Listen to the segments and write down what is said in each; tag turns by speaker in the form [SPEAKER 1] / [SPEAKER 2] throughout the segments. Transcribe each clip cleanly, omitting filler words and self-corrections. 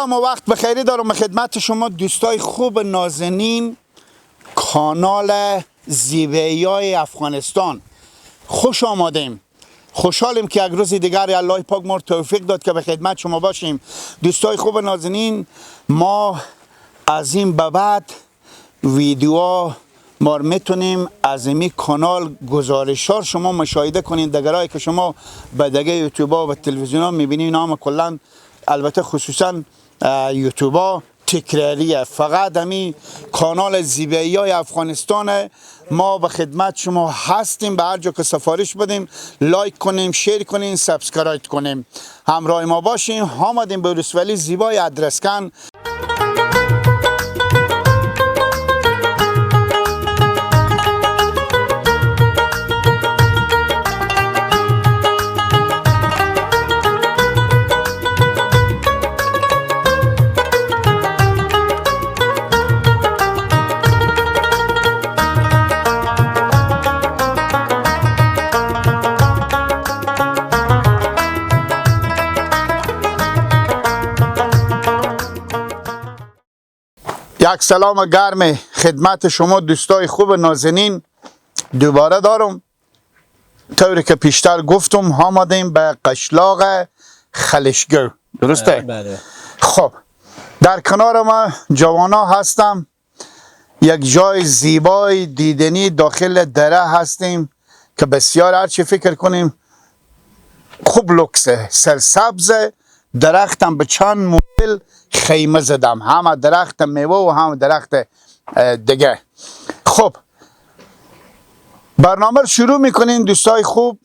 [SPEAKER 1] سلام و وقت بخیری دارم خدمت شما دوستای خوب نازنین کانال زیبایی افغانستان. خوش آمدیم. خوشحالیم که یک روز دیگر الله پاک ما توفیق داد که به خدمت شما باشیم. دوستای خوب نازنین، ما از این به بعد ویدیوها ما میتونیم از این کانال گزارشار شما مشاهده کنین. دگرایی که شما به دیگه یوتیوب و تلویزیون ها میبینین نام کلا البته خصوصا یوتیوب ها تکراریه، فقط همین کانال زیبایی های افغانستان. ما به خدمت شما هستیم، به هر جا که سفارش بدیم لایک کنیم، شیر کنیم، سابسکرایب کنیم، همراه ما باشیم. آمدیم به ولسوالی زیبای ادرسکن. یک سلام گرم خدمت شما دوستای خوب نازنین دوباره دارم. طوری که پیشتر گفتم آمدیم به قشلاق خلشگر، درسته؟
[SPEAKER 2] بله.
[SPEAKER 1] خب در کنار ما جوانا هستم، یک جای زیبای دیدنی داخل دره هستیم که بسیار هرچی فکر کنیم خوب لوکسه، سرسبز، درختم به چند مدل خیمه زدم، همه درخت میوه و هم درخت دیگه. خب برنامه رو شروع میکنیم دوستای خوب.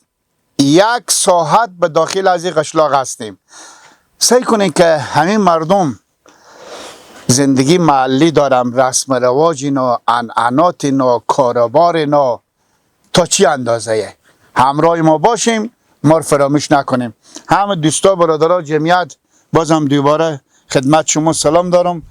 [SPEAKER 1] یک ساعت به داخل از این قشلاق هستیم. سعی کنین که همین مردم زندگی محلی دارم، رسم رواج اینا، عنعنات اینا، کاروبار اینا تا چی اندازه همراه ما باشیم، ما رو فراموش نکنیم. همه دوستا برادرها جمعیت بازم دوباره خدمت شما سلام دارم.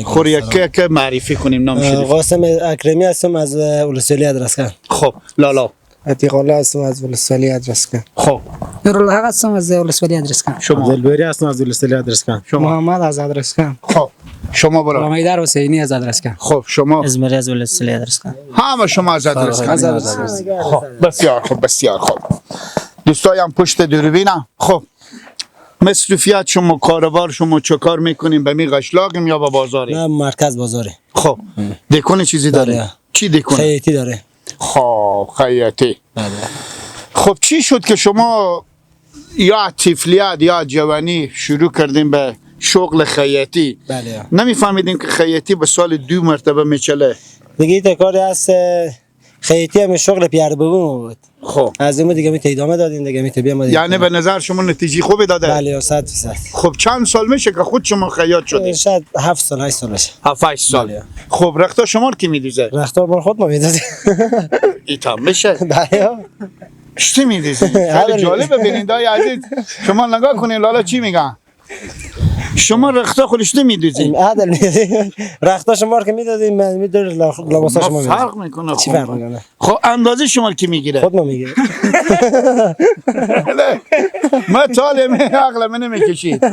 [SPEAKER 1] خوری یکی معرفی کنیم. نام شریف
[SPEAKER 2] قاسم اکرمی هستم از ولسوالی ادرسکن.
[SPEAKER 1] خب لالا
[SPEAKER 2] عتیق الله هستم از ولسوالی ادرسکن.
[SPEAKER 1] خب
[SPEAKER 3] نورالحق هستم از ولسوالی ادرسکن.
[SPEAKER 1] شما
[SPEAKER 2] دلبری هستم از ولسوالی ادرسکن.
[SPEAKER 3] محمد از ادرسکن.
[SPEAKER 1] خب شما برو.
[SPEAKER 3] غلامیدر حسینی از ادرسکن.
[SPEAKER 1] خب شما
[SPEAKER 3] ازمری از ولسوالی ادرسکن.
[SPEAKER 1] همه شما از ادرسکن. خب بسیار خوب، بسیار خوب. دوستایم پشت دوربینم. خب مصروفیت شما، کاروبار شما چه کار میکنیم؟ به می قشلاقیم یا به بازاری؟
[SPEAKER 2] نه، مرکز بازاره.
[SPEAKER 1] خب دکون چیزی داره؟
[SPEAKER 2] داره.
[SPEAKER 1] چی دکون؟
[SPEAKER 2] خیاطی داره.
[SPEAKER 1] خب خیاطی.
[SPEAKER 2] بله.
[SPEAKER 1] خب چی شد که شما یا طفلیت یا جوانی شروع کردیم به شغل خیاطی؟
[SPEAKER 2] بله.
[SPEAKER 1] نمیفهمیدیم که خیاطی به سال 2 مرتبه میچله؟
[SPEAKER 2] دیگه تا کاری هست خیاطی هم شغل پیاده بگم بود.
[SPEAKER 1] خب
[SPEAKER 2] از این دیگه می ادامه دادیم دیگه می تبیام.
[SPEAKER 1] یعنی به نظر شما نتیجه خوبی داده؟
[SPEAKER 2] بله 100%.
[SPEAKER 1] خب چند سال میشه که خود شما خیاط شدید؟
[SPEAKER 2] شاید 7 سال 8 سال میشه.
[SPEAKER 1] 7 سال.
[SPEAKER 2] بله.
[SPEAKER 1] خب رختا شما رو کی میدوزه؟
[SPEAKER 2] رختار بر خود ما میدادیم.
[SPEAKER 1] ایتا میشه؟
[SPEAKER 2] بله.
[SPEAKER 1] چی میدوزی؟ خیلی جالبه بینندای عزیز. شما نگاه کنین لالا چی میگن؟ شما رختا خودش نمیدوزی؟
[SPEAKER 2] عدل میدادیم. رختا شما که میدادیم من میدور لباسا شما میدادیم.
[SPEAKER 1] فرق میکنه.
[SPEAKER 2] چی فرق میکنه؟
[SPEAKER 1] خب اندازه شما رو کی میگیره؟
[SPEAKER 2] خود ما میگیره.
[SPEAKER 1] ما طالب عقل من نمیکشید.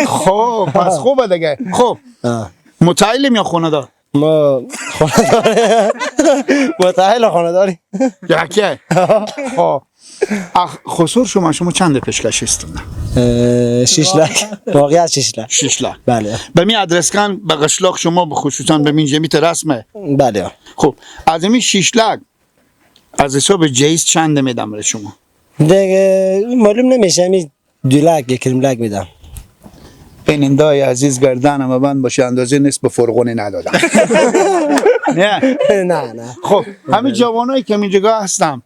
[SPEAKER 1] خب پس خوبه دیگه. خب متعلم یا خونه دار؟
[SPEAKER 2] ما خونه داره. متعهل خونه داری.
[SPEAKER 1] یکیه. خب خسور شما چند پیشکش هستون؟
[SPEAKER 2] 6 لک. واقعا 6 لک.
[SPEAKER 1] 6 لک.
[SPEAKER 2] بله.
[SPEAKER 1] به می ادرسکن به قشلاق شما به خصوصا به من جمیت رسمه.
[SPEAKER 2] بله.
[SPEAKER 1] خب از این 6 لک از حساب جیز چند میدم برای شما؟
[SPEAKER 2] دیگه معلوم نمیشه، می 2 لک 1 لک میدم.
[SPEAKER 1] بینندای عزیز گردنم بند باشه، اندازه نصف فرغونی ندادم. نه
[SPEAKER 2] نه.
[SPEAKER 1] خب همین جوانایی که اینجا هستم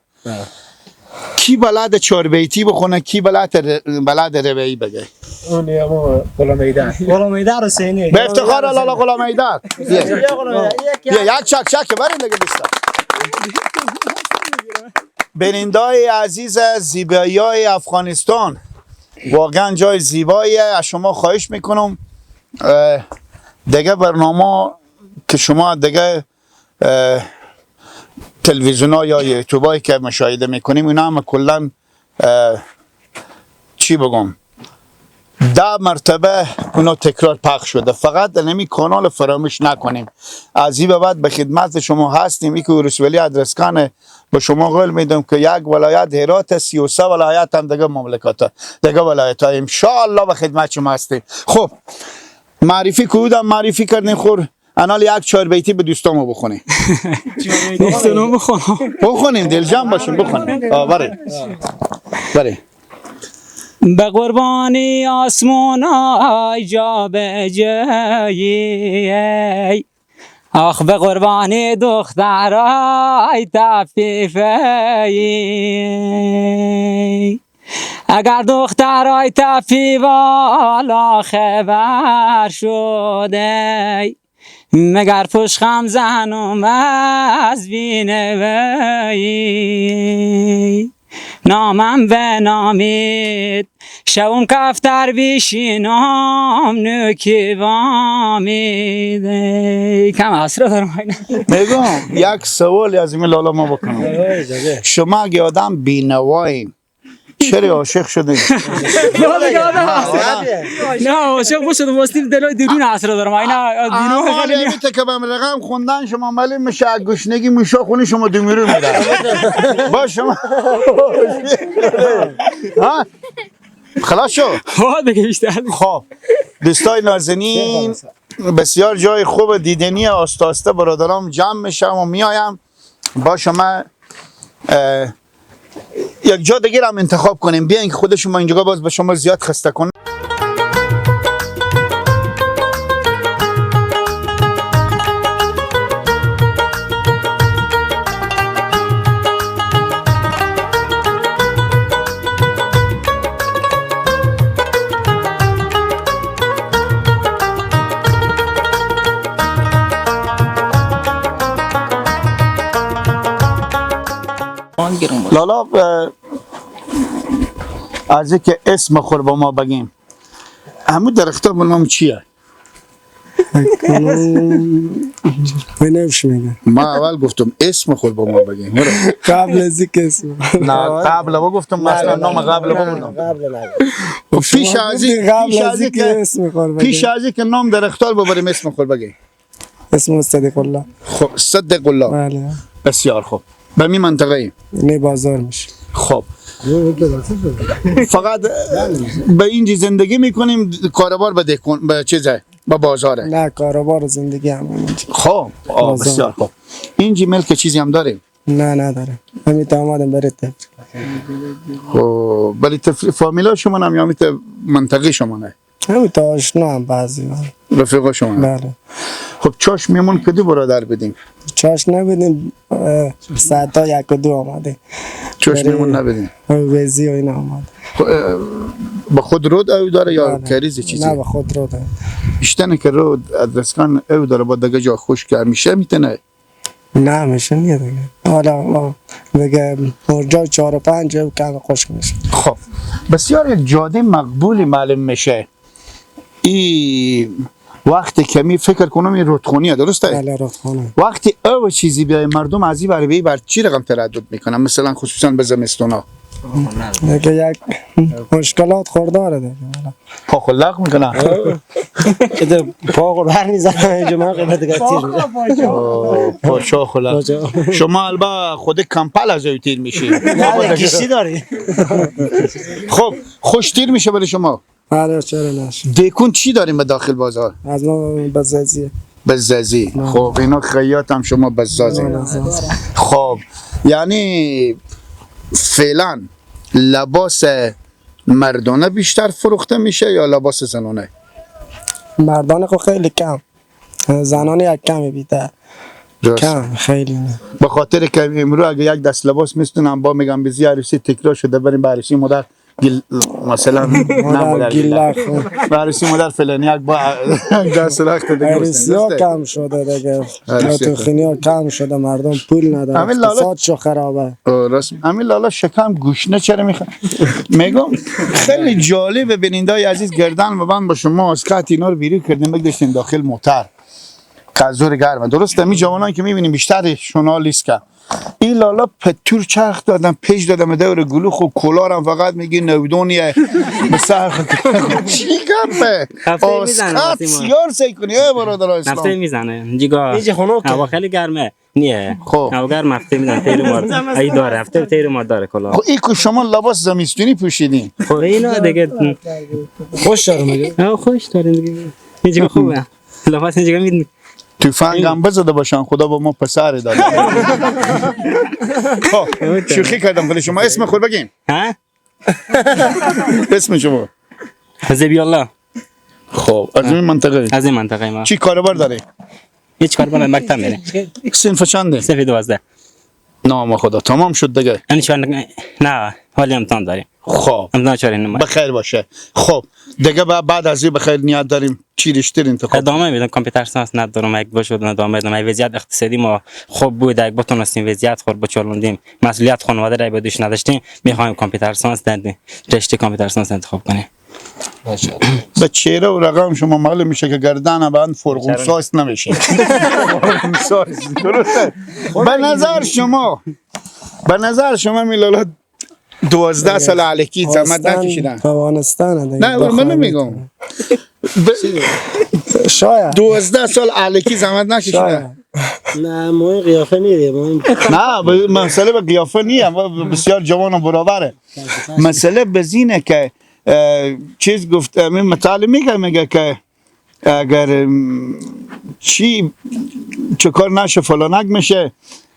[SPEAKER 1] کی بلد چاربیتی بخونه، کی بلد روایی بگه؟
[SPEAKER 2] اون یا غلامیدر. غلامیدر حسینی.
[SPEAKER 1] به افتخار لالا غلامیدر. یک چک برین دیگه دوستا. بینندای عزیز زیبایی های افغانستان، واقعا جای زیباییه. از شما خواهش میکنم دیگه برنامه که شما دیگه تلویزیون ها یا یوتیوب هایی که مشاهده میکنیم اینا هم کلا چی بگم 10 مرتبه اونو تکرار پخش شده. فقط در نمی کانال فراموش نکنیم. از این به بعد به خدمت شما هستیم. این که ولسوالی ادرسکان به شما قول میدم که یک ولایت هرات، 33 ولایت هم دیگه مملکت دیگه ولایت ها ان شاء الله به خدمت شما هستیم. خب معرفی کودم معرفی کردین خور انال یک 4 بیتی به دوستامو بخونیم.
[SPEAKER 3] دوستانو بخونم.
[SPEAKER 1] بخونیم دلجم باشیم بخونیم. بله
[SPEAKER 3] به قربانی آسمان های جا به جایی، آخ به قربانی دخترای تفیفی، اگر دخترای تفی والا خبر شده، مگر پشخم زنم از بینوی، نامم به نامید شوم کفتر بیشینام نوکی وامیده. کم اصرا دارم
[SPEAKER 1] میگم یک سوالی از این لالا ما بکنم. شما اگه آدم بینوایی چرا عاشق شدین؟
[SPEAKER 3] نه عاشق باشد واسطی دلای درون اصرا دارم اینا دینو
[SPEAKER 1] اما
[SPEAKER 3] خیلی
[SPEAKER 1] نمیته که بهم رقم خوندن شما معلوم میشه گشنگی موشا خونی شما دومیرو میدن. با شما ها خلاص شو.
[SPEAKER 3] دیگه بیشتر.
[SPEAKER 1] خب دوستای نازنین بسیار جای خوب دیدنی آسته برادرام جمع میشم و میایم با شما یک جا دیگه هم انتخاب کنیم. بیاین که خود شما اینجا باز به شما زیاد خسته کنم. لالا از اینکه اسم خور با ما بگیم همون درخت به نام چیه؟
[SPEAKER 2] بنفش میگه
[SPEAKER 1] ما اول گفتم اسم خور با ما بگیم.
[SPEAKER 2] قبل از اینکه اسم
[SPEAKER 1] نه قبل با گفتم مثلا نام قبل بگم. پیش از اینکه
[SPEAKER 2] اسم خور
[SPEAKER 1] پیش از اینکه نام درختال ببریم اسم خور بگیم.
[SPEAKER 2] اسم صدیق الله.
[SPEAKER 1] خب صدق الله.
[SPEAKER 2] بله
[SPEAKER 1] بسیار خوب. به می منطقه ایم؟
[SPEAKER 2] نه بازار میشه.
[SPEAKER 1] خب فقط به اینجی زندگی میکنیم کاروبار به چیزه به بازاره؟
[SPEAKER 2] نه کاروبار زندگی هم اینجا.
[SPEAKER 1] خب بسیار خوب. اینجی ملک چیزی هم داریم؟
[SPEAKER 2] نه نداره. همین آمدم برای تفریح.
[SPEAKER 1] خب ولی فامیلا شما هم یا میت منطقه شما نه؟
[SPEAKER 2] همین تا آشنا هم بعضی
[SPEAKER 1] رفیقا شما نه؟
[SPEAKER 2] بله.
[SPEAKER 1] خب چاش میمون کدی برادر بدیم؟
[SPEAKER 2] چاش نبیدیم ساعتا 1 و 2 آمده.
[SPEAKER 1] چاش میمون نبدیم؟
[SPEAKER 2] ویزی و این آمده.
[SPEAKER 1] با خود رود او داره یا کریزی چیزی؟
[SPEAKER 2] نه با خود رود.
[SPEAKER 1] اشتنه که رود ادرسکان او داره با دگه جا خوش که میشه میتونه؟
[SPEAKER 2] نه میشه نیه دیگه. حالا دیگه مرجا 4 و 5 او کم خوش میشه.
[SPEAKER 1] خب بسیار یک جاده مقبولی معلوم میشه. وقتی کمی فکر کنم این رودخونیه درسته؟
[SPEAKER 2] بله رودخونه.
[SPEAKER 1] وقتی او چیزی بیای مردم از این برای بر چی رقم تردد میکنن مثلا خصوصا به زمستونا؟
[SPEAKER 2] دیگه یک مشکلات خورداره دیگه.
[SPEAKER 1] پا خلق میکنن.
[SPEAKER 2] که پا بر میزنن اینجا من قیمت دیگه تیر میزنن.
[SPEAKER 1] پاشا خلق. شما البته خود کمپل از او تیر میشی.
[SPEAKER 2] نه کشتی داری.
[SPEAKER 1] خب خوش تیر میشه برای شما؟
[SPEAKER 2] بله چرا نشه.
[SPEAKER 1] دیکون چی داریم به داخل بازار؟
[SPEAKER 2] از ما بزازیه.
[SPEAKER 1] بزازی. خب اینا خیاط هم شما بزازی. خب یعنی فعلا لباس مردانه بیشتر فروخته میشه یا لباس زنانه؟
[SPEAKER 2] مردانه خب خیلی کم. زنانه یک کمی بیشتر. کم خیلی نه.
[SPEAKER 1] به خاطر که امروز اگه یک دست لباس میستونم با میگم بزی عروسی تکرار شده بریم به عروسی مادر مثلا
[SPEAKER 2] مادر گیلا
[SPEAKER 1] عروسی مادر فلانی یک با دست رخت دیگه
[SPEAKER 2] عروسی ها کم شده دیگه. توخینی ها کم شده مردم پول ندارن. اقتصاد شو خرابه.
[SPEAKER 1] همین لالا شکم گوشنه چرا میخواد؟ میگم خیلی جالبه بیننده عزیز گردن ببند با شما از قط اینا رو بیرون کردیم بگذاشتیم داخل موتر. قزور گرمه درسته. می جوانان که میبینیم بیشتر ژورنالیست که این لالا پتور چرخ دادن پیش دادم دور گلوخ و کلارم فقط میگی نودونیه بسر چی گپه
[SPEAKER 3] هفته میزنه
[SPEAKER 1] آسکات سیار سی کنی ای برادر
[SPEAKER 3] هفته
[SPEAKER 1] اسلام
[SPEAKER 3] میزنه جیگا
[SPEAKER 2] اینجا خنک
[SPEAKER 3] هوا خیلی گرمه نیه
[SPEAKER 1] خب.
[SPEAKER 3] هوا گرم هفته میزنه تیر مار ای داره هفته تیر مار داره کلا
[SPEAKER 1] خب این که شما لباس زمستونی پوشیدین
[SPEAKER 3] خب اینا دیگه
[SPEAKER 2] خوش داره میگه
[SPEAKER 3] خوش دارین دیگه اینجا خوبه لباس اینجا میدن
[SPEAKER 1] توفنگ هم بزده باشن خدا با ما پسر داده خب شوخی کردم ولی شما اسم خود بگیم
[SPEAKER 3] ها
[SPEAKER 1] اسم شما
[SPEAKER 3] زبی الله
[SPEAKER 1] خب از این منطقه
[SPEAKER 3] از این منطقه ما
[SPEAKER 1] چی کاربر داره
[SPEAKER 3] هیچ کار کنه مکتب میره
[SPEAKER 1] صنف چنده
[SPEAKER 3] سفید 12
[SPEAKER 1] نام خدا تمام شد دیگه
[SPEAKER 3] یعنی چون نه حالی امتحان داریم
[SPEAKER 1] خب
[SPEAKER 3] امتحان چارین ما
[SPEAKER 1] بخیر باشه خب دیگه بعد از این بخیر نیت داریم چی رشته انتخاب
[SPEAKER 3] ادامه میدم کامپیوتر ساینس ندارم یک باشه ادامه بدم وضعیت اقتصادی ما خوب بود یک بتونستیم وضعیت خود بچالوندیم مسئولیت خانواده را به دوش نداشتیم میخوایم کامپیوتر ساینس رشته کامپیوتر ساینس انتخاب کنیم
[SPEAKER 1] به چهره و رقم شما معلوم میشه که گردن بند فرغون ساز نمیشه فرغون ساز درسته به نظر شما میلالا 12 سال علکی زحمت نکشیدن
[SPEAKER 2] افغانستان
[SPEAKER 1] نه من نمیگم
[SPEAKER 2] شاید
[SPEAKER 1] 12 سال علکی زحمت نکشیدن
[SPEAKER 2] نه ما قیافه نیدیم
[SPEAKER 1] نه مسئله به قیافه نیه بسیار جوان و برابره مسئله بزینه که چیز گفت من مطالعه میگه که اگر چی چه کار نشه فلانک میشه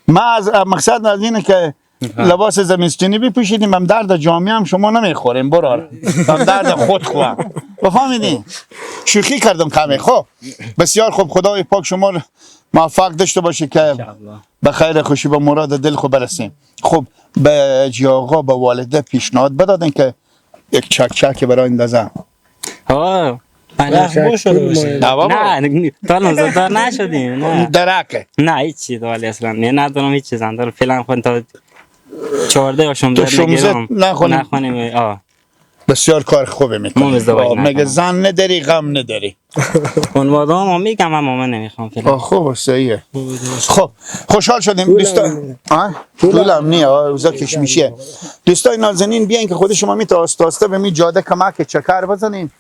[SPEAKER 1] ما از مقصد از اینه که لباس زمستونی بپوشیدیم هم درد جامعه هم شما نمیخوریم برار هم درد خود خواه بفهمیدین شوخی کردم کمی خب بسیار خوب خدای پاک شما موفق داشته باشه که به خیر خوشی به مراد دل خود برسیم خب به جیاغا به والده پیشنهاد بدادن که یک چک برای اندازه
[SPEAKER 3] نه تا نزدار نشدیم نه
[SPEAKER 1] درکه
[SPEAKER 3] نه هیچی دوالی اصلا نه ندارم هیچ چیز اندار فعلا خود تا 14 یا 16 نگیرم نخونیم
[SPEAKER 1] بسیار کار خوبه میکنی مگه زن نداری غم نداری
[SPEAKER 3] خانواده هم میگم اما من نمیخوام فعلا
[SPEAKER 1] خوب صحیحه خب خوشحال شدیم دوستان طولم نیه اوزا کشمیشیه دوستای نازنین بیاین که خود شما میتواسته به می جاده کمک چکر بزنین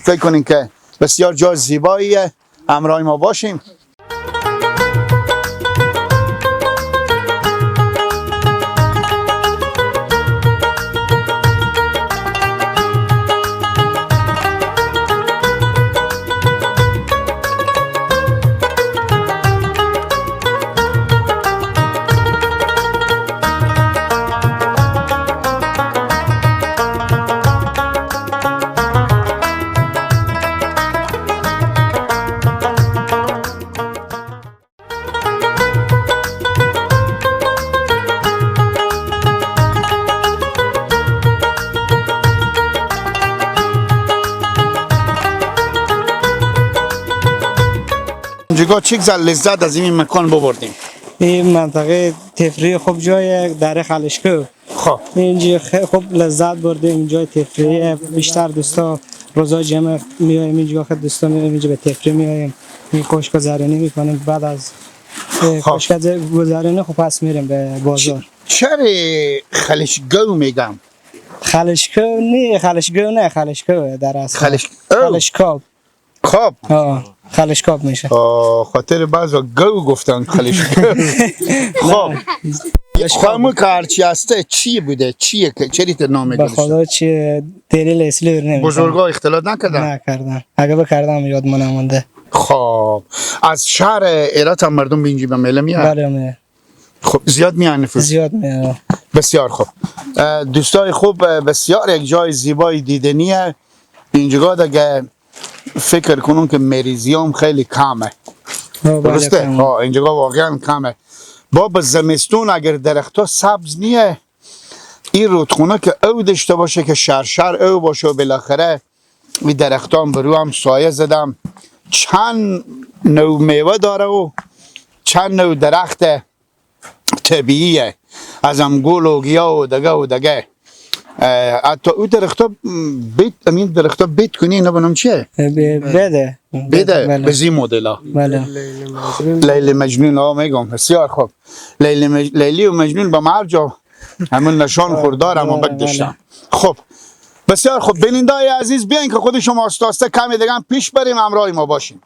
[SPEAKER 1] فکر کنین که بسیار جای زیباییه همراه ما باشیم جگاه چیک زل لذت از این مکان ببردیم
[SPEAKER 2] این منطقه تفریح خوب جای در خلشکو
[SPEAKER 1] خب
[SPEAKER 2] اینجا خوب لذت بردیم جای تفریح بیشتر دوستا روزا جمع میایم اینجا خود دوستا میایم اینجا به تفریح میایم این خوشگذرانی میکنیم بعد از خوشگذرانی خب پس میریم به بازار
[SPEAKER 1] چرا خلشگو میگم
[SPEAKER 2] خلشکو نه خلشکو در اصل خلشکاب
[SPEAKER 1] خب
[SPEAKER 2] خلشکاب میشه
[SPEAKER 1] خاطر بعضا گو گفتن خلشگو خب خواهمو که هرچی هسته چی بوده چیه که چریت نامه
[SPEAKER 2] به خدا چیه دلیل اصلی نمیدونم
[SPEAKER 1] بزرگا اختلاط
[SPEAKER 2] نکردن اگه بکردم یاد ما نمونده
[SPEAKER 1] خب از شهر ایرات هم مردم به اینجی به میله میان
[SPEAKER 2] بله میاد
[SPEAKER 1] خب زیاد میان نفوس
[SPEAKER 2] زیاد میاد
[SPEAKER 1] بسیار خوب دوستای خوب بسیار یک جای زیبای دیدنیه اینجا دیگه فکر کنون که مریضیام خیلی کمه درسته؟ اینجا واقعا کمه با زمستون اگر درختها سبز نیه این رودخونه که او داشته باشه که شرشر او باشه و بالاخره این درختها هم برو هم سایه زدم چند نوع میوه داره و چند نوع درخت طبیعیه از هم گل و گیا و دگه حتی او درخت بیت امین درخت بیت کنی اینا بنام چیه؟
[SPEAKER 2] بده
[SPEAKER 1] بده به زی مدل ها
[SPEAKER 2] بله
[SPEAKER 1] لیلی مجنون ها میگم بسیار خوب لیلی و مجنون به مرجا همون نشان خوردار اما بد داشتم. خب بسیار خوب بیننده های عزیز بیاین که خود شما آسته کمی دیگه هم پیش بریم همراه ما باشیم.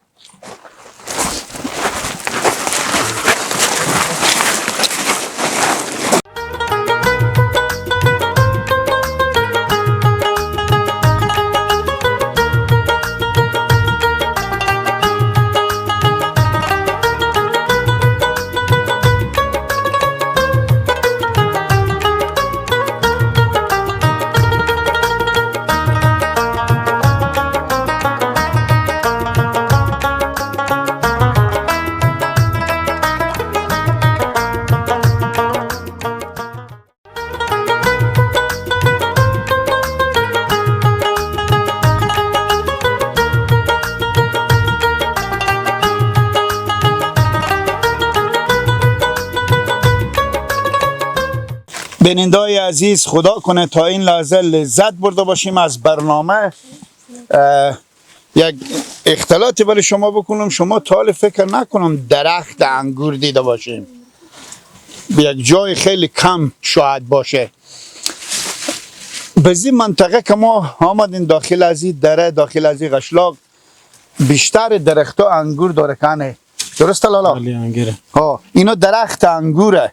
[SPEAKER 1] بیننده‌های عزیز خدا کنه تا این لحظه لذت برده باشیم از برنامه. یک اختلاطی برای شما بکنم، شما تا حالا فکر نکنم درخت انگور دیده باشیم، یک جای خیلی کم شاید باشه. به این منطقه که ما آمدیم داخل از این دره، داخل از این قشلاق، بیشتر درخت ها انگور داره کنه، درسته لالا؟
[SPEAKER 3] انگوره.
[SPEAKER 1] ها اینا درخت انگوره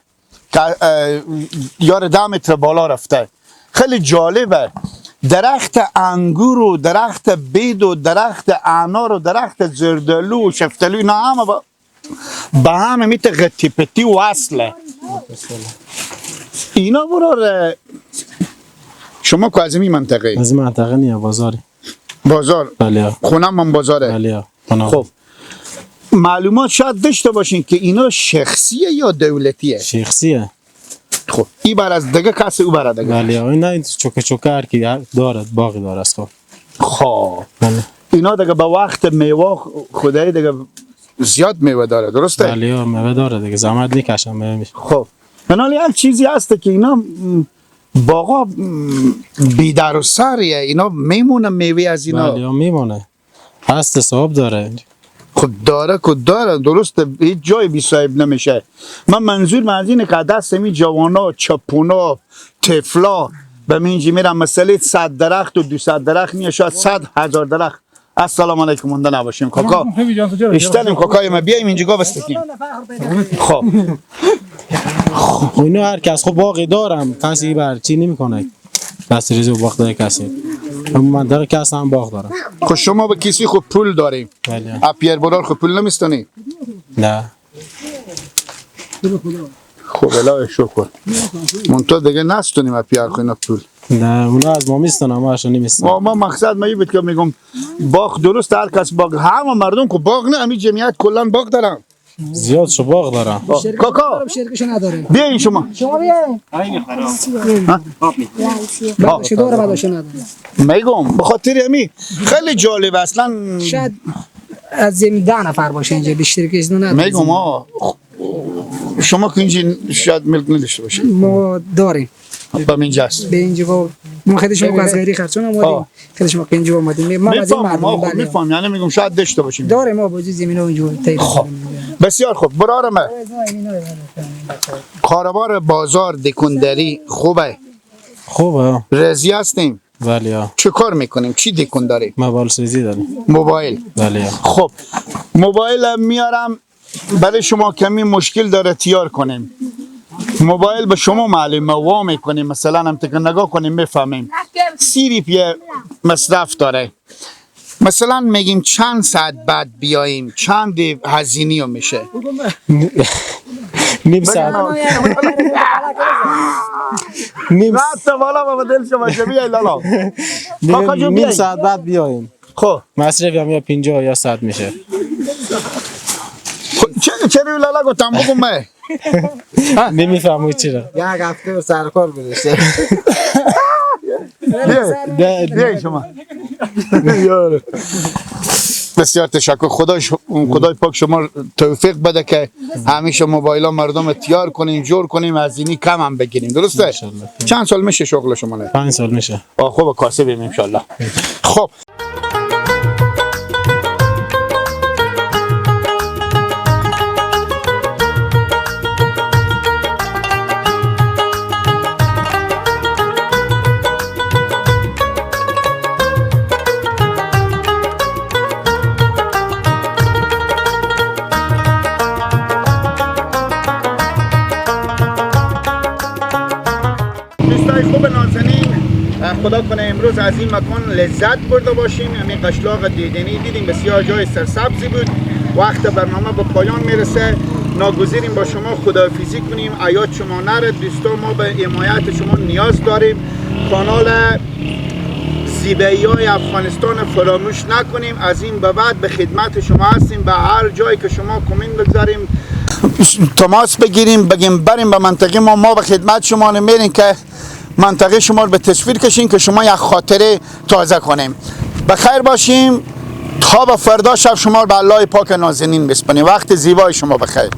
[SPEAKER 1] که یار 10 متر بالا رفته. خیلی جالبه، درخت انگور و درخت بید و درخت انار و درخت زردالو و شفتالو اینا همه به هم میت غتی پتی وصله. اینا برار شما که از این منطقه؟
[SPEAKER 3] از این منطقه نیه، بازاری.
[SPEAKER 1] بازار؟
[SPEAKER 3] بله.
[SPEAKER 1] خونم من بازاره؟
[SPEAKER 3] بله.
[SPEAKER 1] خب معلومات شاید داشته باشین که اینا شخصیه یا دولتیه؟
[SPEAKER 3] شخصیه.
[SPEAKER 1] خب این بر از دیگه کسی او بر دیگه؟
[SPEAKER 3] بله. این نه چوکه چوکه هر کی دارد باقی داره است.
[SPEAKER 1] خب
[SPEAKER 3] بله.
[SPEAKER 1] اینا دیگه به وقت میوه خدای دیگه زیاد میوه داره، درسته؟
[SPEAKER 3] بله میوه داره دیگه، زحمت نکشم میوه میشه.
[SPEAKER 1] خب منال یک چیزی هست که اینا باقا بی در و سریه، اینا میمونه میوه از اینا؟
[SPEAKER 3] بله میمونه، هست صاحب داره.
[SPEAKER 1] خود داره که داره، درسته، هیچ جای بی صاحب نمیشه. من منظور از اینه که دست می جوانا چپونا طفلا به منجی میرم مسئله 100 درخت و 200 درخت میشه، شاید 100,000 درخت. السلام علیکم مونده نباشیم کاکا، اشتنیم کاکای ما بیایم اینجا بستکیم. خب
[SPEAKER 3] اینا هر کس خب باقی دارم، کسی بر چی نمیکنه، کسی ریزو باغ داره کسی. من داره کسی هم باغ دارم.
[SPEAKER 1] خب شما به کسی خب پول داریم؟
[SPEAKER 3] بله.
[SPEAKER 1] اپیر برار خب پول نمیستانی؟
[SPEAKER 3] نه.
[SPEAKER 1] خب الهی شکر. من تو دیگه نستونیم اپیر خوینا پول.
[SPEAKER 3] نه اونا از ما میستن، ما اشو نمیستن.
[SPEAKER 1] ما مقصد ما بود که میگم باغ درست، هر کس باغ، همه مردم که باغ نه، همین جمعیت کلا باغ دارن.
[SPEAKER 3] زیاد شو باغ دارم.
[SPEAKER 1] کاکا
[SPEAKER 4] شرکش نداریم.
[SPEAKER 1] بیاین شما
[SPEAKER 4] بیاین. باشه دور بدش نداریم.
[SPEAKER 1] میگم به خاطر همین خیلی جالب اصلا.
[SPEAKER 4] شاید از زمین 10 نفر باشه اینجا، بیشتر که از نداریم.
[SPEAKER 1] میگم شما که اینجا شاید ملک نداشته باشید.
[SPEAKER 4] ما داریم.
[SPEAKER 1] به اینجاست.
[SPEAKER 4] به اینجا ما خیلی شما از غیری خرچون اومدیم. خیلی شما که اینجا اومدیم. ما از این مردم
[SPEAKER 1] میفهم، یعنی میگم شاید داشته باشیم.
[SPEAKER 4] داریم ما بازی زمین ها اینجا تایید.
[SPEAKER 1] بسیار خوب برارم. کاروبار بازار دکندری خوبه؟
[SPEAKER 3] خوبه.
[SPEAKER 1] رضی هستیم.
[SPEAKER 3] بله.
[SPEAKER 1] چه کار میکنیم؟ چی دکندری؟
[SPEAKER 3] موبایل سازی داریم.
[SPEAKER 1] موبایل.
[SPEAKER 3] بله.
[SPEAKER 1] خب موبایل میارم برای شما کمی مشکل داره تیار کنیم. موبایل به شما معلومه وا میکنیم، مثلا هم تکن نگاه کنیم میفهمیم. 30 روپیه مصرف داره. مثلا میگیم چند ساعت بعد بیاییم، چند هزینه میشه؟
[SPEAKER 3] نیم ساعت. نیم
[SPEAKER 1] ساعت والا با دل شما بیای لالا.
[SPEAKER 3] نیم ساعت بعد بیاییم.
[SPEAKER 1] خب
[SPEAKER 3] مصرف هم یا 50 یا 100 میشه.
[SPEAKER 1] چرا لالا گفتم بگم من
[SPEAKER 3] نمیفهمم چرا.
[SPEAKER 2] یک هفته سرکار گذاشته.
[SPEAKER 1] بیای شما. بسیار تشکر. خدای پاک شما توفیق بده که همیشه موبایل ها مردم تیار کنیم، جور کنیم، از اینی کم هم بگیریم. درسته؟ چند سال میشه شغل شما؟
[SPEAKER 5] 5 سال میشه.
[SPEAKER 1] خوب کاسبیم ان شاء الله. خب دوستای خوب نازنین، خدا کنه امروز از این مکان لذت برده باشیم. همین قشلاق دیدنی دیدیم، بسیار جای سرسبزی بود. وقت برنامه به پایان میرسه، ناگزیریم با شما خداحافظی کنیم. حیات شما نره دوستا، ما به حمایت شما نیاز داریم. کانال زیبایی های افغانستان فراموش نکنیم. از این به بعد به خدمت شما هستیم. به هر جایی که شما کامنت بگذاریم، تماس بگیریم، بگیم بریم به منطقه ما به خدمت شما میریم که منطقه شما رو به تصویر کشیم که شما یک خاطره تازه کنیم. بخیر باشیم تا به فردا شب شما رو به الله پاک نازنین بسپاریم. وقت زیبای شما بخیر.